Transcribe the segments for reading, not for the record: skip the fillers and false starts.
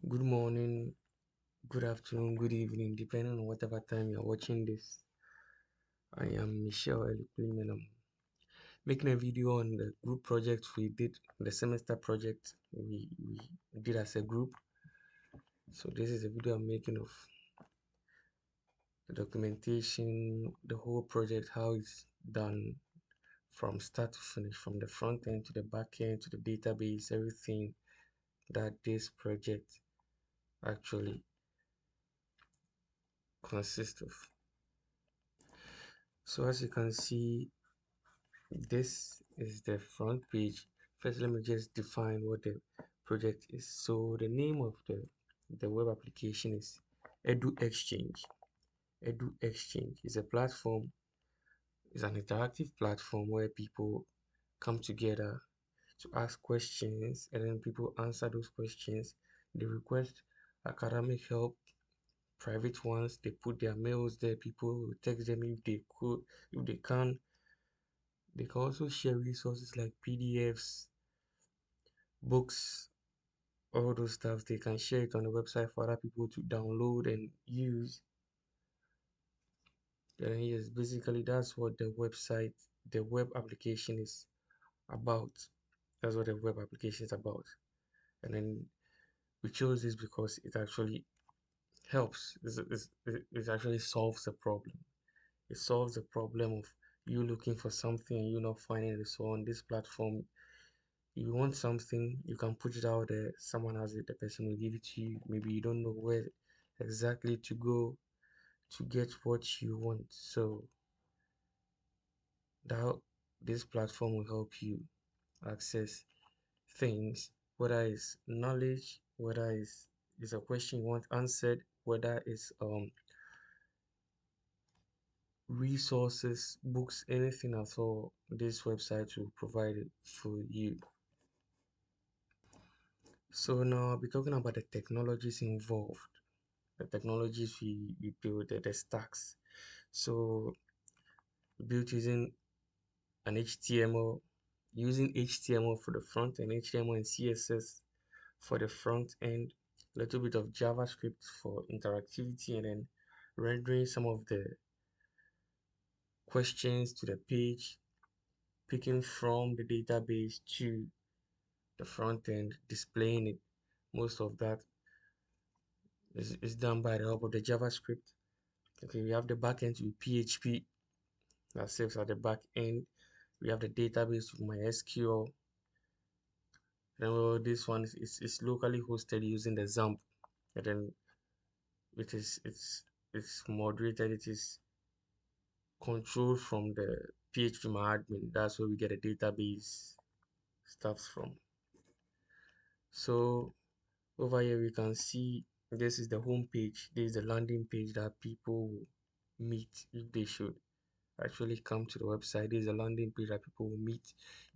Good morning, good afternoon, good evening, depending on whatever time you're watching this. I am Michelle Elukulim and I'm making a video on the group project we did, the semester project we did as a group. So this is a video I'm making of the documentation, the whole project, how it's done from start to finish, from the front end to the back end to the database, everything that this project actually consists of. So as you can see, this is the front page. First, let me just define what the project is. So the name of the web application is Edu-Xchange. Edu-Xchange is a platform, is an interactive platform where people come together to ask questions and then people answer those questions. They request academic help, private ones, they put their mails there, people will text them if they could, if they can. They can also share resources like PDFs, books, all those stuff. They can share it on the website for other people to download and use. And yes, basically that's what the website, the web application is about. That's what the web application is about. And then we chose this because it actually helps. It actually solves the problem. It solves the problem of you looking for something and you not finding it. So on this platform, you want something, you can put it out there, someone has it, the person will give it to you. Maybe you don't know where exactly to go to get what you want. So that this platform will help you access things, whether it's knowledge, whether it's a question you want answered, whether it's resources, books, anything at all. This website will provide it for you. So now I'll be talking about the technologies involved, the technologies we build, the stacks. So built using an HTML, using HTML for the front end, HTML and CSS for the front end, a little bit of JavaScript for interactivity, and then rendering some of the questions to the page, picking from the database to the front end, displaying it. Most of that is done by the help of the JavaScript. Okay, we have the backend with PHP that serves at the back end. We have the database with MySQL. And well, this one is locally hosted using the XAMPP. And then it is it's moderated. It is controlled from the PHP admin. That's where we get the database stuff from. So over here we can see this is the home page. This is the landing page that people will meet if they should actually come to the website. This is a landing page that people will meet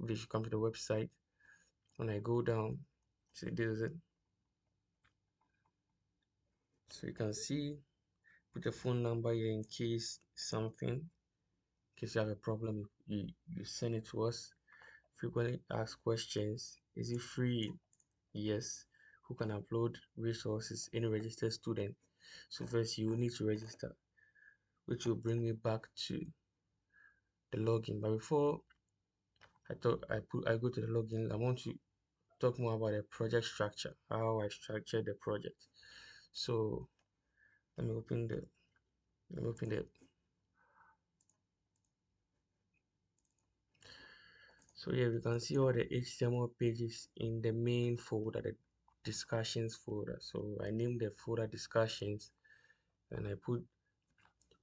if they should come to the website. When I go down, see this is it. So you can see, put a phone number here in case something, in case you have a problem, you send it to us. Frequently asked questions. Is it free? Yes. Who can upload resources? Any registered student. So first you will need to register, which will bring me back to the login. But before I go to the login, I want to talk more about the project structure, how I structured the project. So let me open the let me open the so here we can see all the HTML pages in the main folder, the discussions folder. So I named the folder discussions and I put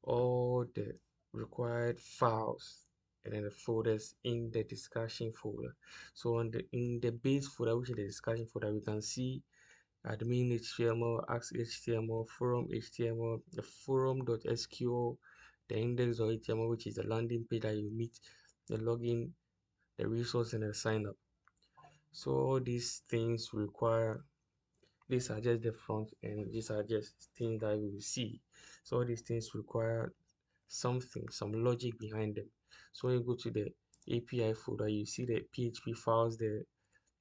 all the required files and then the folders in the discussion folder. So on the in the base folder, which is the discussion folder, we can see admin HTML, ask HTML, forum HTML, the forum.sql, the index.html, which is the landing page that you meet, the login, the resource, and the sign up. So all these things require, these are just the front end, these are just things that we will see. So all these things require something, some logic behind them. So when you go to the API folder, you see the PHP files there.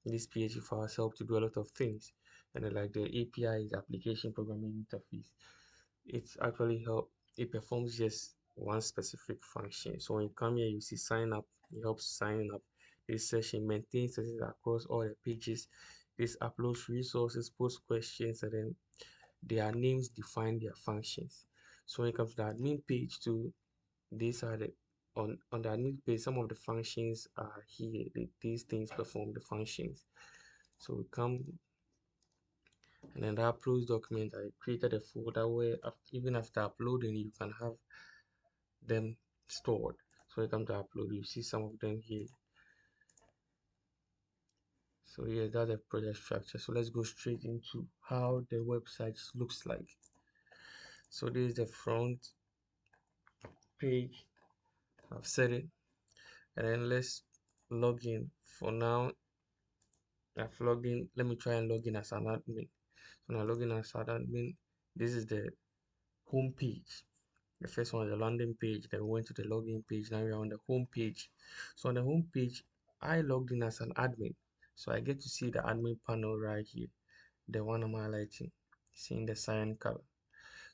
These PHP files help to do a lot of things. And then like the API is application programming interface. It's actually help it performs just one specific function. So when you come here, you see sign up, it helps sign up. This session maintains sessions across all the pages. This uploads resources, posts questions, and then their names define their functions. So when it comes to the admin page too, these are the on the admin page, some of the functions are here. These things perform the functions. So we come and then the uploads document. I created a folder where even after uploading, you can have them stored. So you come to upload, you see some of them here. So yeah, that's the project structure. So let's go straight into how the website looks like. So this is the front page. I've set it, and then let's log in. For now, I've logged in. Let me try and log in as an admin. So when I log in as an admin, this is the home page. The first one is the landing page, then we went to the login page. Now we are on the home page. So on the home page, I logged in as an admin. So I get to see the admin panel right here, the one I'm highlighting, seeing the cyan color.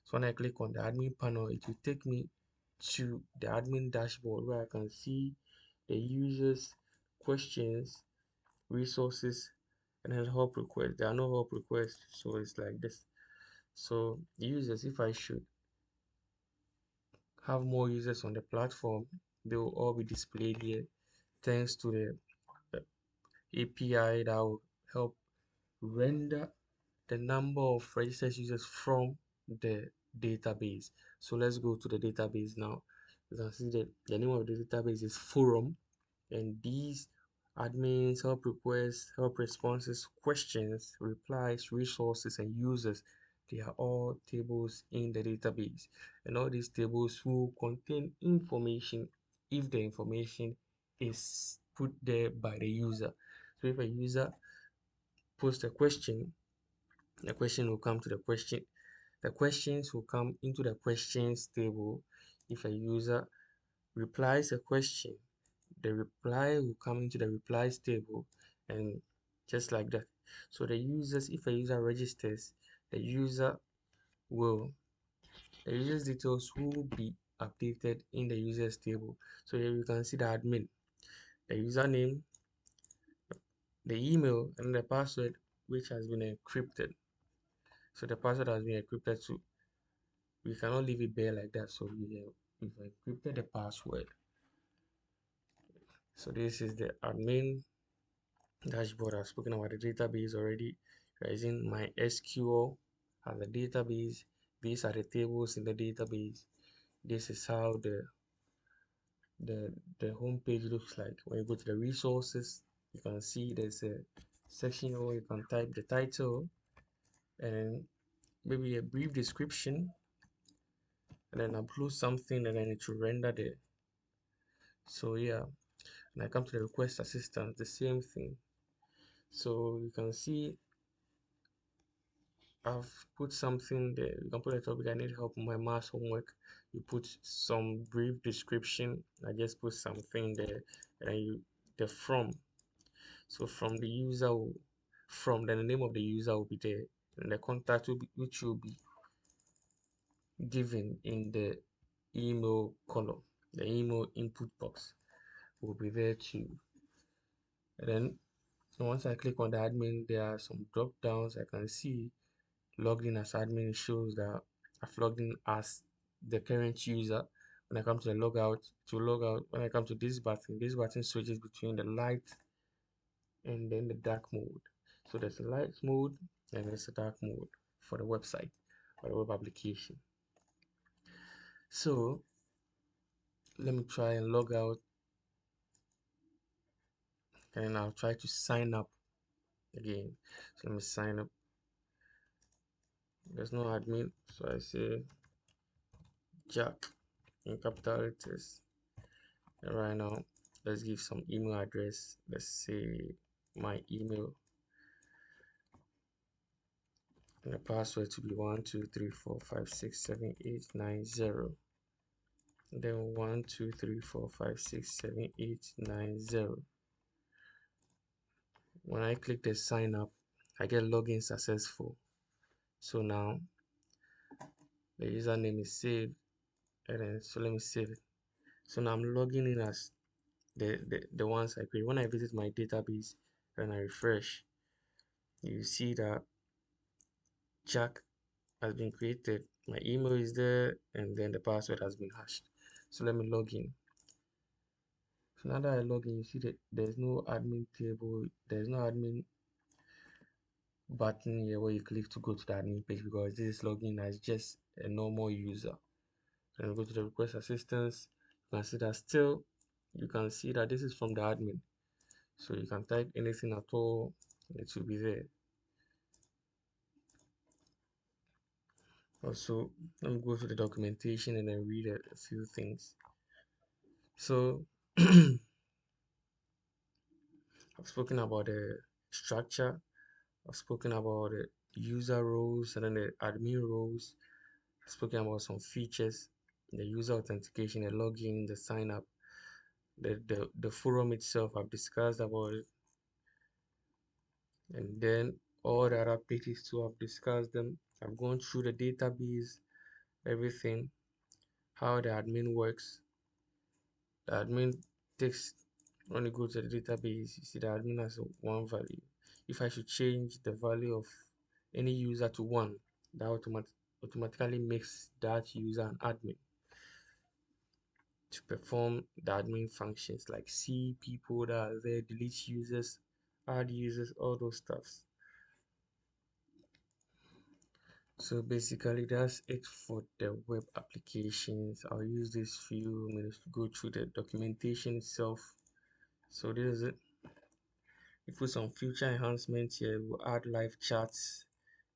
So when I click on the admin panel, it will take me to the admin dashboard where I can see the users, questions, resources, and then help requests. There are no help requests, so it's like this. So users, if I should have more users on the platform, they will all be displayed here thanks to the API that will help render the number of registered users from the database. So let's go to the database now. You can see that the name of the database is forum, and these admins, help requests, help responses, questions, replies, resources, and users, they are all tables in the database. And all these tables will contain information if the information is put there by the user. So if a user posts a question, the question will come to the questions will come into the questions table. If a user replies a question, the reply will come into the replies table, and just like that. So the users, if a user registers, the user will the user's details will be updated in the users table. So here you can see the admin, the username, the email, and the password, which has been encrypted. So the password has been encrypted too. We cannot leave it bare like that. So we've encrypted the password. So this is the admin dashboard. I've spoken about the database already. Using my SQL as a database. These are the tables in the database. This is how the home page looks like. When you go to the resources, you can see there's a section where you can type the title and maybe a brief description, and then upload something, and then it will render there. So yeah, and I come to the request assistant, the same thing. So you can see I've put something there. You can put a topic, I need help with my math homework. You put some brief description. I just put something there, and then the from. So from the user will, from then the name of the user will be there, and the contact will be, which will be given in the email column. The email input box will be there too. And then once I click on the admin, there are some drop downs. I can see logged in as admin shows that I've logged in as the current user. When I come to the log out, when I come to this button switches between the light and then the dark mode. So there's a light mode and there's a dark mode for the website or the web application. So let me try and log out, and I'll try to sign up again. So let me sign up. There's no admin, so I say Jack in capital letters. And right now, let's give some email address. Let's say my email, and the password to be 123456780. Then 123456780. When I click the sign up, I get login successful. So now the username is saved, and then so let me save it. So now I'm logging in as the ones I create. When I visit my database and I refresh, you see that Jack has been created. My email is there, and then the password has been hashed. So let me log in. So now that I log in, you see that there's no admin table, there's no admin button here where you click to go to the admin page, because this is login as just a normal user. And go to the request assistance, you can see that still, you can see that this is from the admin. So you can type anything at all, it will be there. Also, let me go to the documentation and then read a few things. So I've spoken about the structure, I've spoken about the user roles and then the admin roles. I've spoken about some features, the user authentication, the login, the sign up, the forum itself. I've discussed about it, and then all the other pages too. I've discussed them. I've gone through the database, everything, how the admin works. The admin takes, when you go to the database, you see the admin has one value. If I should change the value of any user to one, that automatically makes that user an admin to perform the admin functions like see people that are there, delete users, add users, all those stuffs. So basically that's it for the web applications. I'll use this few minutes to go through the documentation itself. So this is it. We put some future enhancements here. We'll add live chats,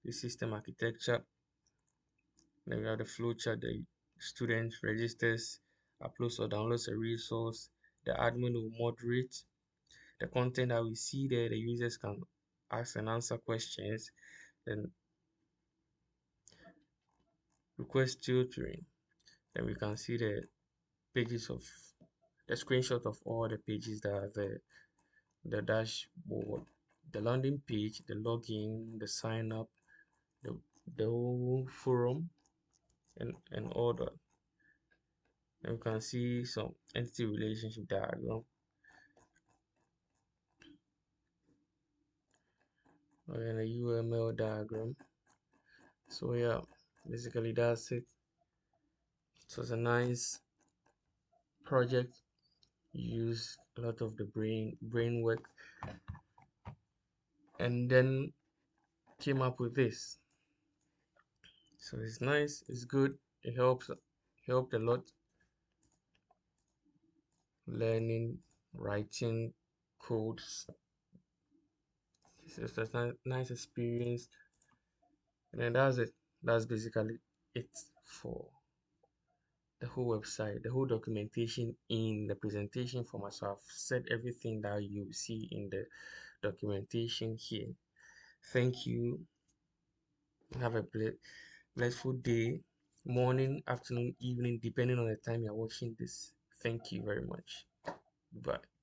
the system architecture. Then we have the flowchart. The student registers, uploads or downloads a resource. The admin will moderate the content that we see there. The users can ask and answer questions. Then request filtering. Then we can see the pages of the screenshot of all the pages that are there. The dashboard, the landing page, the login, the sign up, the, the whole forum, and all that. And you can see some entity relationship diagram and a UML diagram. So yeah, basically that's it. So it's a nice project. Use a lot of the brain work, and then came up with this. So it's nice, it's good, it helped a lot. Learning, writing codes. It's a nice experience. And then that's it. That's basically it for the whole website, the whole documentation in the presentation format. So I've said everything that you see in the documentation here. Thank you. Have a blissful day, morning, afternoon, evening, depending on the time you're watching this. Thank you very much. Bye.